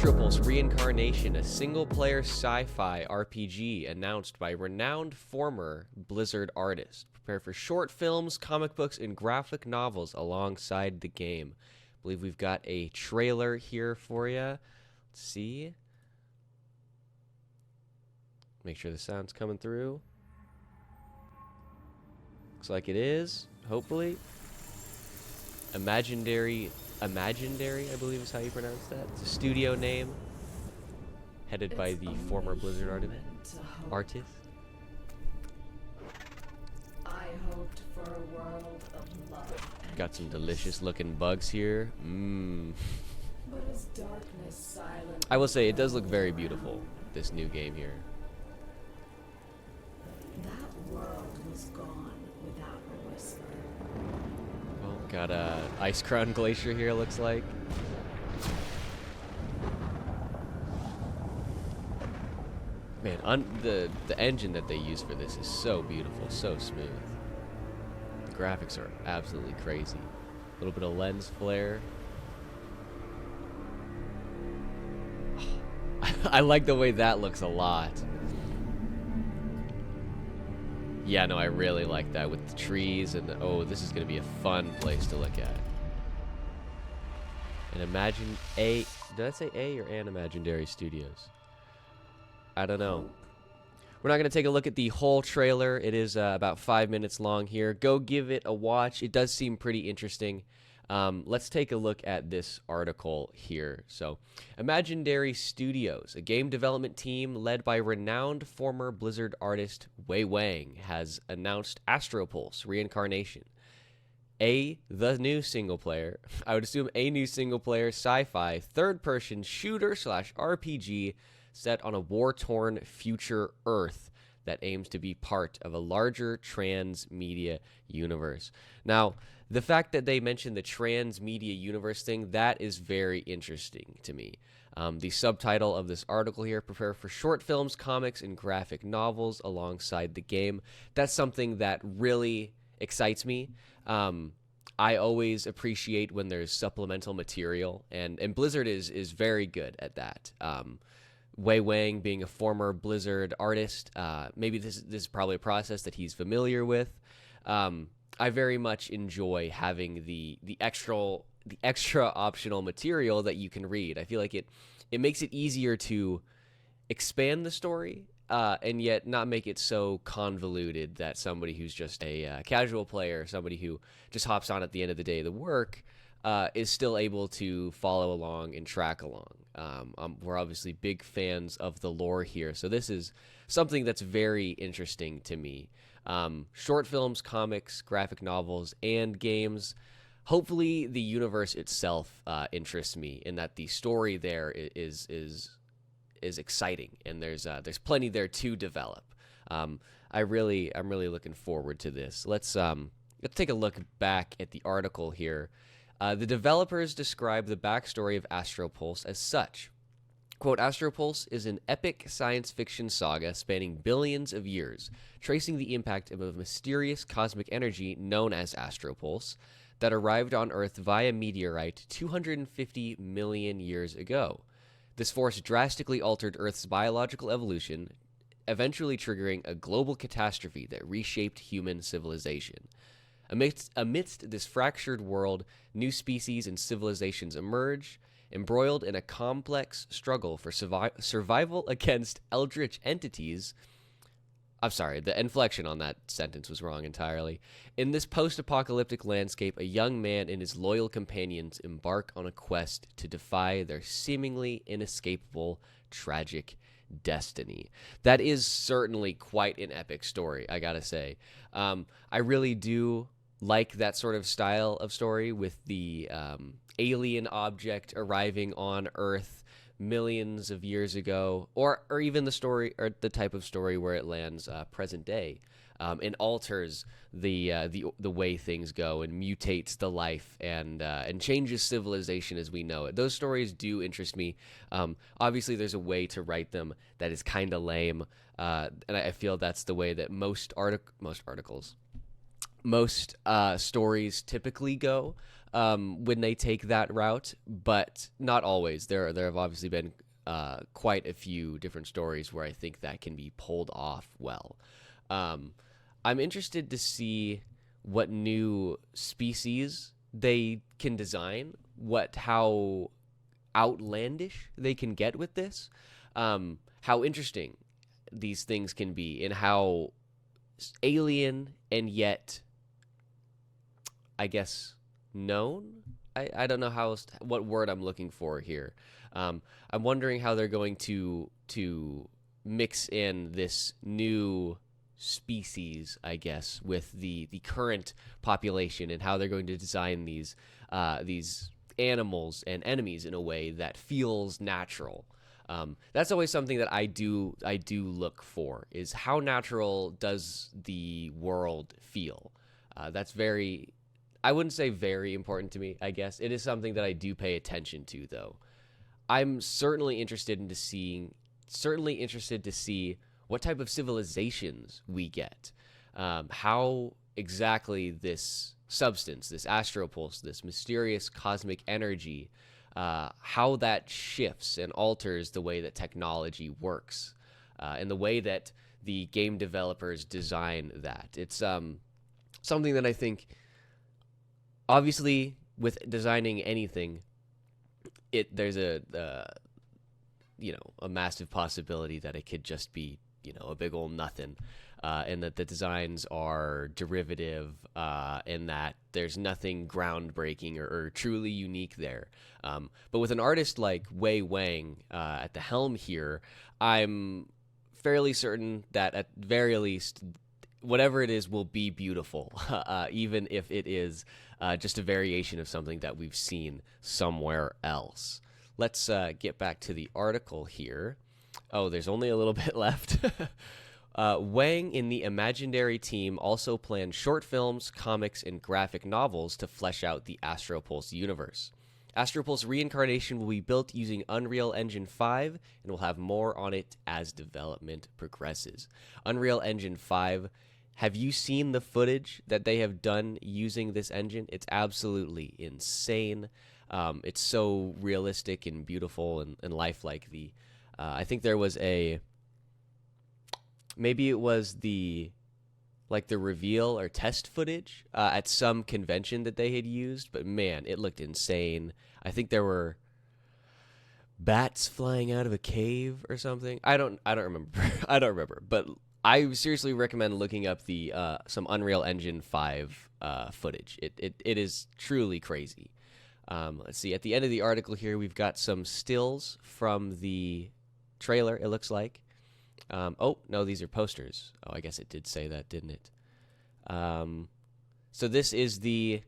Astropulse Reincarnation, a single-player sci-fi RPG announced by renowned former Blizzard artist. Prepare for short films, comic books, and graphic novels alongside the game. I believe we've got a trailer here for you. Let's see. Make sure the sound's coming through. Looks like it is, hopefully. Imagendary, I believe is how you pronounce that. It's a studio name, headed by the former Blizzard artist. I hoped for a world of love. Got some delicious looking bugs here. But as darkness silent, I will say it does look very beautiful, this new game here. that world was gone without a whisper. Well, got a ice crown glacier here, looks like. Man, the engine that they use for this is so beautiful, so smooth. The graphics are absolutely crazy. A little bit of lens flare. I like the way that looks a lot. Yeah, no, I really like that with the trees and oh, this is going to be a fun place to look at. And did I say A or an Imagendary Studios? I don't know. We're not going to take a look at the whole trailer. It is about 5 minutes long here. Go give it a watch. It does seem pretty interesting. Let's take a look at this article here. So, Imagendary Studios, a game development team led by renowned former Blizzard artist Wei Wang, has announced Astropulse Reincarnation, the new single player, I would assume a new single player sci-fi third-person shooter / RPG set on a war-torn future Earth that aims to be part of a larger transmedia universe. Now, the fact that they mentioned the transmedia universe thing, that is very interesting to me. The subtitle of this article here, prepare for short films, comics, and graphic novels alongside the game. That's something that really excites me. I always appreciate when there's supplemental material, and Blizzard is very good at that. Wei Wang being a former Blizzard artist, maybe this is probably a process that he's familiar with. I very much enjoy having the extra optional material that you can read. I feel like it makes it easier to expand the story and yet not make it so convoluted that somebody who's just a casual player, somebody who just hops on at the end of the day to work, is still able to follow along and track along. We're obviously big fans of the lore here, so this is something that's very interesting to me. Short films, comics, graphic novels, and games. Hopefully, the universe itself interests me, in that the story there is exciting, and there's plenty there to develop. I'm really looking forward to this. Let's take a look back at the article here. The developers describe the backstory of Astropulse as such. Quote, Astropulse is an epic science fiction saga spanning billions of years, tracing the impact of a mysterious cosmic energy known as Astropulse that arrived on Earth via meteorite 250 million years ago. This force drastically altered Earth's biological evolution, eventually triggering a global catastrophe that reshaped human civilization. Amidst this fractured world, new species and civilizations emerge, embroiled in a complex struggle for survival against eldritch entities. I'm sorry, the inflection on that sentence was wrong entirely. In this post-apocalyptic landscape, a young man and his loyal companions embark on a quest to defy their seemingly inescapable, tragic destiny. That is certainly quite an epic story, I gotta say. I really do like that sort of style of story with the alien object arriving on Earth millions of years ago, or even the story or the type of story where it lands present day and alters the way things go and mutates the life and changes civilization as we know it. Those stories do interest me. Obviously, there's a way to write them that is kind of lame, and I feel that's the way that most stories typically go. when they take that route, but not always. There have obviously been quite a few different stories where I think that can be pulled off well. I'm interested to see what new species they can design, how outlandish they can get with this, how interesting these things can be, and how alien and yet, I guess, known. I don't know what word I'm looking for here. I'm wondering how they're going to mix in this new species, I guess, with the current population, and how they're going to design these animals and enemies in a way that feels natural. That's always something that I do look for, is how natural does the world feel. That's very, I wouldn't say very important to me, I guess. It is something that I do pay attention to, though. I'm certainly interested to see what type of civilizations we get, how exactly this substance, this astropulse, this mysterious cosmic energy, how that shifts and alters the way that technology works, and the way that the game developers design that. It's something that I think, obviously, with designing anything, there's a massive possibility that it could just be, a big old nothing, and that the designs are derivative, and that there's nothing groundbreaking or truly unique there. But with an artist like Wei Wang at the helm here, I'm fairly certain that at very least, whatever it is will be beautiful, even if it is just a variation of something that we've seen somewhere else. Let's get back to the article here. Oh, there's only a little bit left. Wang and the Imagendary team also plan short films, comics, and graphic novels to flesh out the Astropulse universe. Astropulse Reincarnation will be built using Unreal Engine 5, and we'll have more on it as development progresses. Unreal Engine 5, have you seen the footage that they have done using this engine? It's absolutely insane. It's so realistic and beautiful and lifelike. I think there was maybe it was the reveal or test footage at some convention that they had used, but man, it looked insane. I think there were bats flying out of a cave or something. I don't remember. I don't remember, but I seriously recommend looking up some Unreal Engine 5 footage. It is truly crazy. Let's see. At the end of the article here, we've got some stills from the trailer, it looks like. Oh, no, these are posters. Oh, I guess it did say that, didn't it? So this is the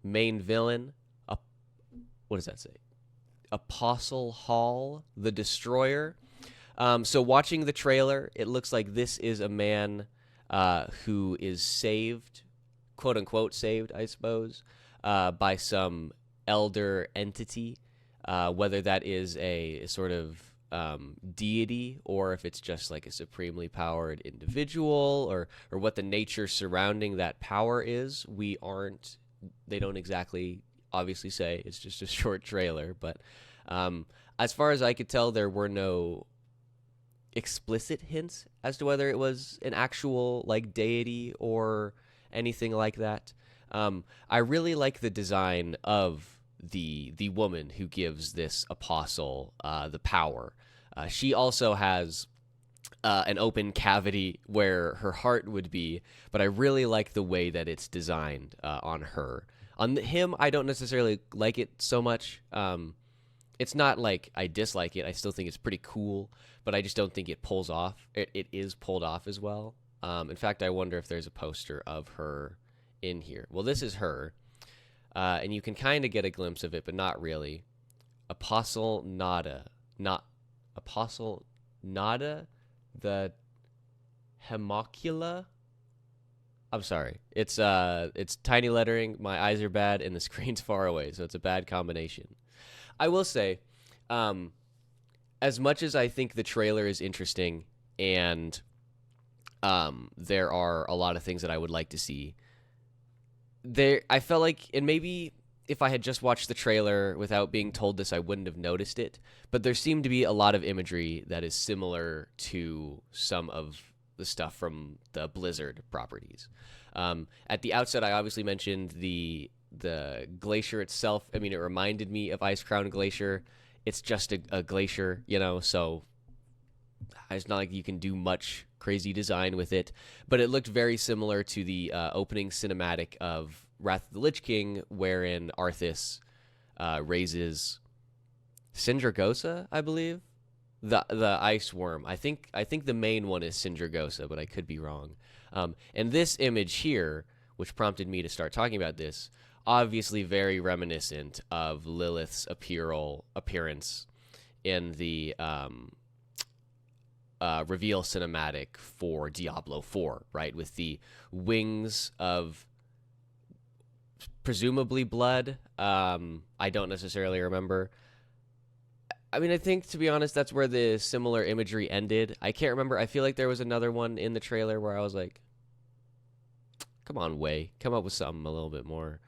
main villain. What does that say? Apostle Hall, the Destroyer. So watching the trailer, it looks like this is a man who is saved, quote unquote saved, I suppose, by some elder entity, whether that is a sort of deity, or if it's just like a supremely powered individual, or what the nature surrounding that power is. They don't exactly obviously say. It's just a short trailer, but as far as I could tell, there were no explicit hints as to whether it was an actual like deity or anything like that. I really like the design of the woman who gives this apostle the power. She also has an open cavity where her heart would be, but I really like the way that it's designed on her. On him, I don't necessarily like it so much. It's not like I dislike it. I still think it's pretty cool, but I just don't think it pulls off. It is pulled off as well. In fact, I wonder if there's a poster of her in here. Well, this is her. And you can kind of get a glimpse of it, but not really. Apostle Nada, the Hemocula. I'm sorry. It's tiny lettering. My eyes are bad, and the screen's far away, so it's a bad combination. I will say, as much as I think the trailer is interesting, and there are a lot of things that I would like to see, I felt like, and maybe if I had just watched the trailer without being told this, I wouldn't have noticed it. But there seemed to be a lot of imagery that is similar to some of the stuff from the Blizzard properties. At the outset, I obviously mentioned the glacier itself. I mean, it reminded me of Ice Crown Glacier. It's just a glacier, you know, so it's not like you can do much crazy design with it. But it looked very similar to the opening cinematic of Wrath of the Lich King, wherein Arthas raises Sindragosa, I believe, the ice worm. I think the main one is Sindragosa, but I could be wrong. And this image here, which prompted me to start talking about this, obviously very reminiscent of Lilith's appearance in the reveal cinematic for Diablo 4, right? With the wings of presumably blood. I don't necessarily remember. I mean, I think, to be honest, that's where the similar imagery ended. I can't remember. I feel like there was another one in the trailer where I was like, come on, Way. Come up with something a little bit more,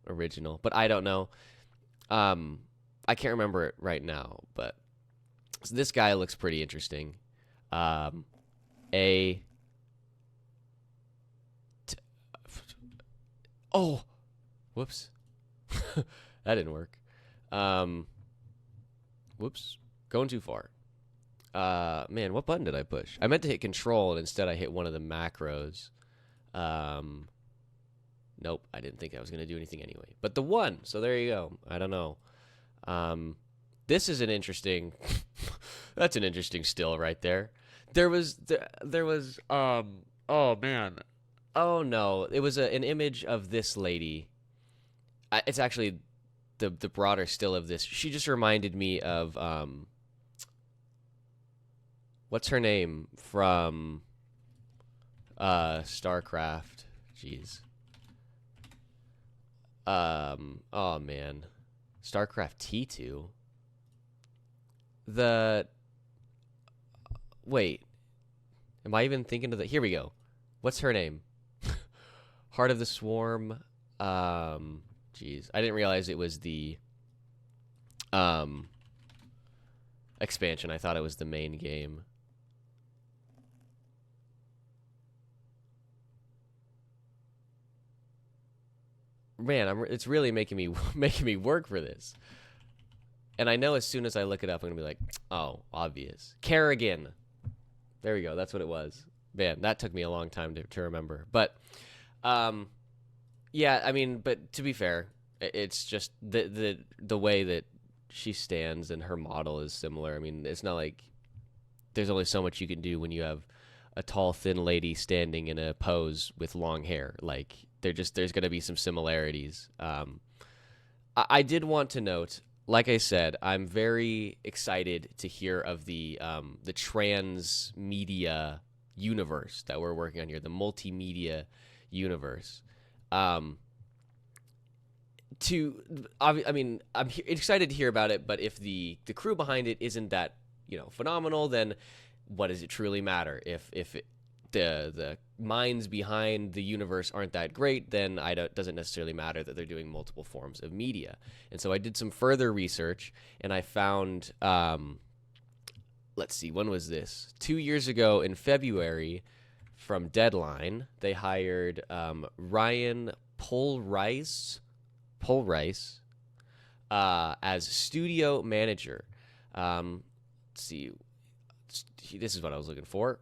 original. But I don't know. I can't remember it right now. But so this guy looks pretty interesting. Whoops. That didn't work. Whoops. Going too far. Man, what button did I push? I meant to hit control, and instead I hit one of the macros. Nope, I didn't think I was going to do anything anyway. But the one, so there you go. I don't know. This is an interesting... That's an interesting still right there. There was... oh, man. Oh, no. It was an image of this lady. It's actually the broader still of this. She just reminded me of... what's her name from StarCraft? Jeez. Oh, man. StarCraft T2? Wait. Am I even thinking of the... Here we go. What's her name? Heart of the Swarm. Jeez. I didn't realize it was the expansion. I thought it was the main game. Man, it's really making me work for this. And I know as soon as I look it up, I'm gonna be like, oh, obvious. Kerrigan. There we go. That's what it was. Man, that took me a long time to remember. But, yeah, I mean, but to be fair, it's just the way that she stands and her model is similar. I mean, it's not like there's only so much you can do when you have a tall, thin lady standing in a pose with long hair. Like, there's going to be some similarities. I did want to note, like I said, I'm very excited to hear of the transmedia universe that we're working on here, the multimedia universe. I'm excited to hear about it, but if the crew behind it isn't that phenomenal, then what does it truly matter? If the minds behind the universe aren't that great, then it doesn't necessarily matter that they're doing multiple forms of media. And so I did some further research, and I found, let's see, when was this? 2 years ago in February, from Deadline, they hired Ryan Polrice as studio manager. Let's see. This is what I was looking for.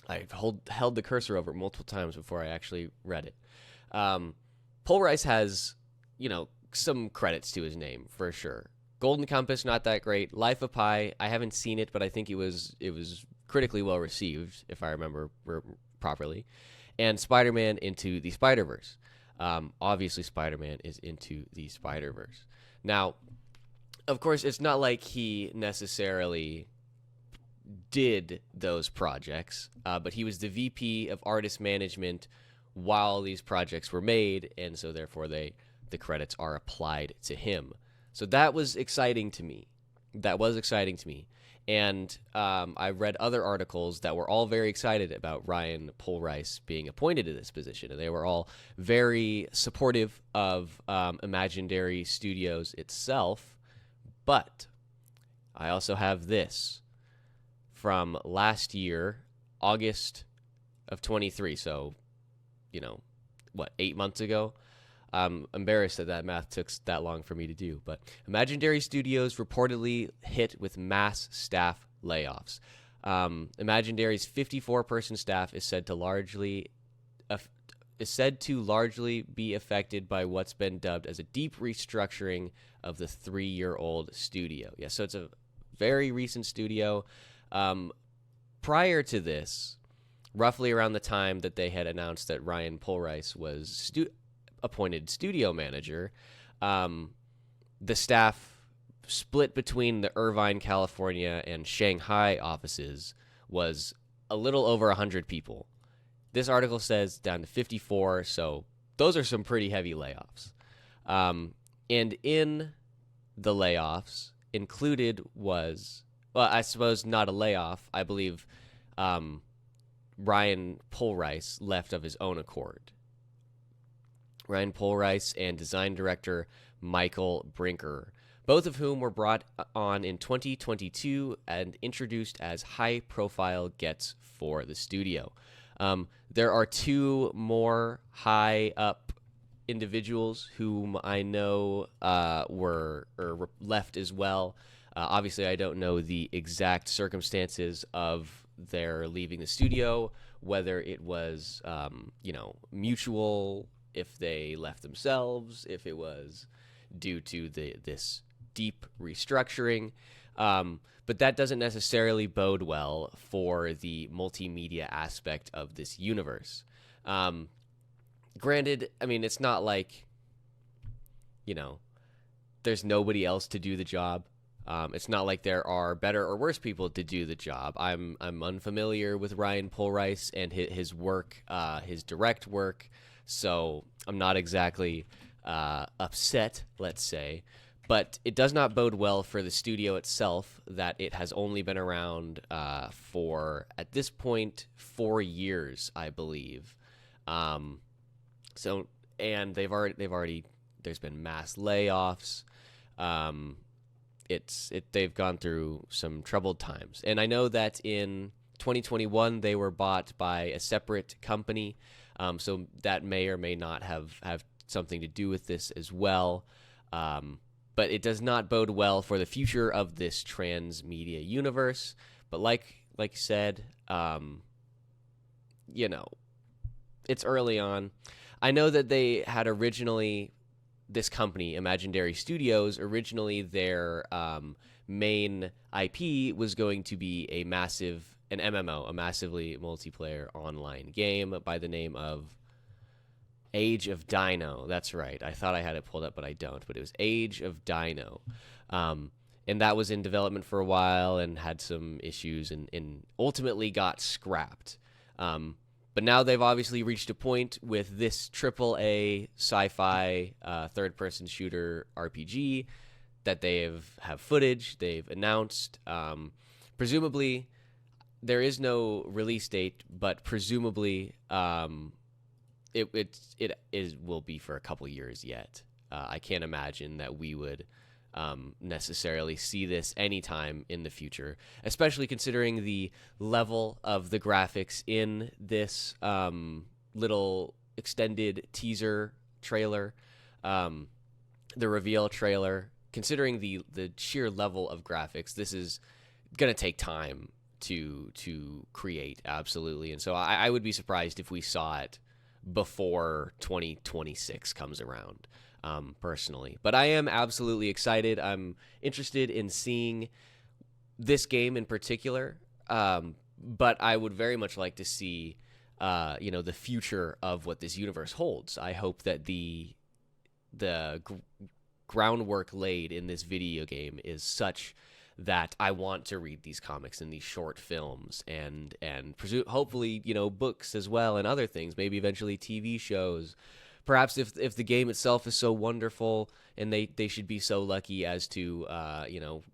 I held the cursor over it multiple times before I actually read it. Polrice has, some credits to his name for sure. Golden Compass, not that great. Life of Pi, I haven't seen it, but I think it was critically well received, if I remember properly. And Spider-Man Into the Spider-Verse. Obviously, Spider-Man is Into the Spider-Verse. Now, of course, it's not like he necessarily did those projects, but he was the VP of artist management while these projects were made, and so therefore the credits are applied to him. So that was exciting to me. And I read other articles that were all very excited about Ryan Polrice being appointed to this position. And they were all very supportive of Imagendary Studios itself. But I also have this from last year, August of 23. So, 8 months ago? I'm embarrassed that math took that long for me to do, but Imagendary Studios reportedly hit with mass staff layoffs. Imagendary's 54-person staff is said to largely be affected by what's been dubbed as a deep restructuring of the 3-year-old studio. Yeah, so it's a very recent studio. Prior to this, roughly around the time that they had announced that Ryan Polrice was appointed studio manager, the staff split between the Irvine, California, and Shanghai offices was a little over 100 people. This article says down to 54, so those are some pretty heavy layoffs. And in the layoffs included was, well, I suppose not a layoff. I believe Ryan Polrice left of his own accord. Ryan Polrice and design director Michael Brinker, both of whom were brought on in 2022 and introduced as high-profile gets for the studio. There are 2 more high-up individuals whom I know were left as well. Obviously, I don't know the exact circumstances of their leaving the studio, whether it was mutual, if they left themselves, if it was due to this deep restructuring. But that doesn't necessarily bode well for the multimedia aspect of this universe. Granted, I mean, it's not like, there's nobody else to do the job. It's not like there are better or worse people to do the job. I'm unfamiliar with Ryan Polrice and his work, his direct work. So I'm not exactly upset, let's say, but it does not bode well for the studio itself that it has only been around for, at this point, 4 years, I believe. So, and they've already there's been mass layoffs. They've gone through some troubled times, and I know that in 2021 they were bought by a separate company. So that may or may not have something to do with this as well. But it does not bode well for the future of this transmedia universe. But like I said, it's early on. I know that they had originally, this company, Imagendary Studios, originally their main IP was going to be an MMO, a massively multiplayer online game by the name of Age of Dino. That's right. I thought I had it pulled up, but I don't. But it was Age of Dino. And that was in development for a while and had some issues and ultimately got scrapped. But now they've obviously reached a point with this AAA sci-fi third-person shooter RPG that they have footage, they've announced. Presumably, there is no release date, but presumably it will be for a couple years yet. I can't imagine that we would necessarily see this anytime in the future, especially considering the level of the graphics in this little extended teaser trailer, the reveal trailer. Considering the sheer level of graphics, this is going to take time to create, absolutely. And so I would be surprised if we saw it before 2026 comes around, personally. But I am absolutely excited. I'm interested in seeing this game in particular, but I would very much like to see the future of what this universe holds. I hope that the groundwork laid in this video game is such that I want to read these comics and these short films and hopefully, books as well and other things, maybe eventually TV shows, perhaps if the game itself is so wonderful and they should be so lucky as to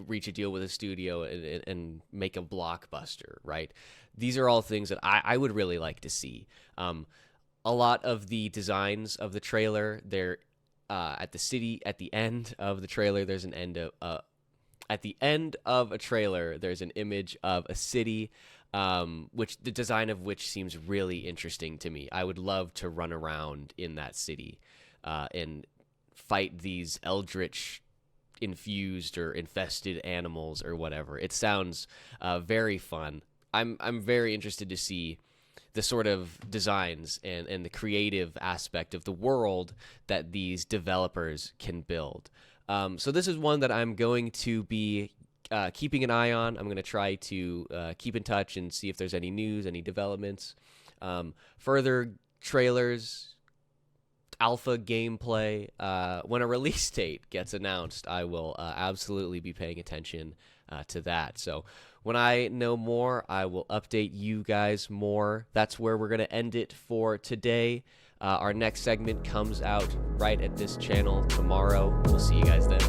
reach a deal with a studio and make a blockbuster, right? These are all things that I would really like to see. A lot of the designs of the trailer, they're at the end of the trailer, there's an at the end of a trailer, there's an image of a city, which the design of which seems really interesting to me. I would love to run around in that city and fight these eldritch infused or infested animals or whatever. It sounds very fun. I'm very interested to see the sort of designs and the creative aspect of the world that these developers can build. So this is one that I'm going to be keeping an eye on. I'm going to try to keep in touch and see if there's any news, any developments, further trailers, alpha gameplay. When a release date gets announced, I will absolutely be paying attention to that. So when I know more, I will update you guys more. That's where we're going to end it for today. Our next segment comes out right at this channel tomorrow. We'll see you guys then.